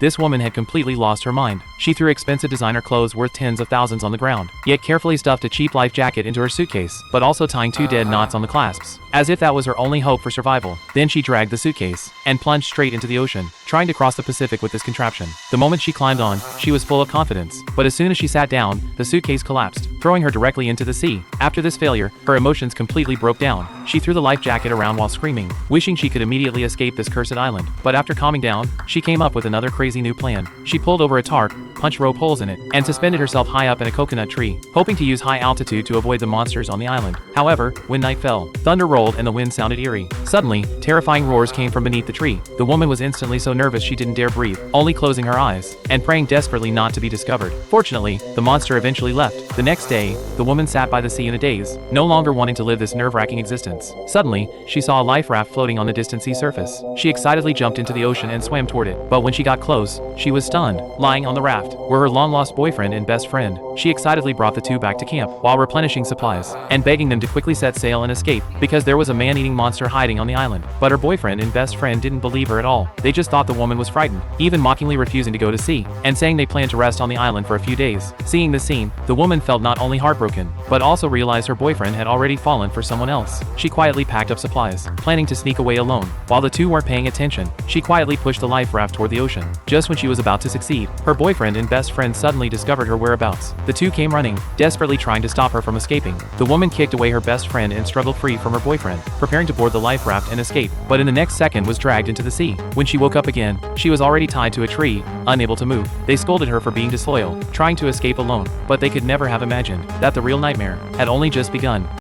This woman had completely lost her mind. She threw expensive designer clothes worth tens of thousands on the ground, yet carefully stuffed a cheap life jacket into her suitcase, but also tying 2 dead knots on the clasps, as if that was her only hope for survival. Then she dragged the suitcase and plunged straight into the ocean, trying to cross the Pacific with this contraption. The moment she climbed on, she was full of confidence, but as soon as she sat down, the suitcase collapsed, throwing her directly into the sea. After this failure, her emotions completely broke down. She threw the life jacket around while screaming, wishing she could immediately escape this cursed island. But after calming down, she came up with another crazy new plan. She pulled over a tarp, punched rope holes in it, and suspended herself high up in a coconut tree, hoping to use high altitude to avoid the monsters on the island. However, when night fell, thunder rolled and the wind sounded eerie. Suddenly, terrifying roars came from beneath the tree. The woman was instantly so nervous she didn't dare breathe, only closing her eyes and praying desperately not to be discovered. Fortunately, the monster eventually left. The next day, the woman sat by the sea in a daze, no longer wanting to live this nerve-wracking existence. Suddenly, she saw a life raft floating on the distant sea surface. She excitedly jumped into the ocean and swam toward it, but when she got close, she was stunned. Lying on the raft were her long-lost boyfriend and best friend. She excitedly brought the two back to camp while replenishing supplies and begging them to quickly set sail and escape because there was a man-eating monster hiding on the island. But her boyfriend and best friend didn't believe her at all. They just thought the woman was frightened, even mockingly refusing to go to sea and saying they planned to rest on the island for a few days. Seeing this scene, the woman felt not only heartbroken, but also realized her boyfriend had already fallen for someone else. She quietly packed up supplies, planning to sneak away alone. While the two weren't paying attention, she quietly pushed the life raft toward the ocean. Just when she was about to succeed, her boyfriend and best friend suddenly discovered her whereabouts. The two came running, desperately trying to stop her from escaping. The woman kicked away her best friend and struggled free from her boyfriend, preparing to board the life raft and escape, but in the next second was dragged into the sea. When she woke up again, she was already tied to a tree, unable to move. They scolded her for being disloyal, trying to escape alone, but they could never have imagined that the real nightmare had only just begun.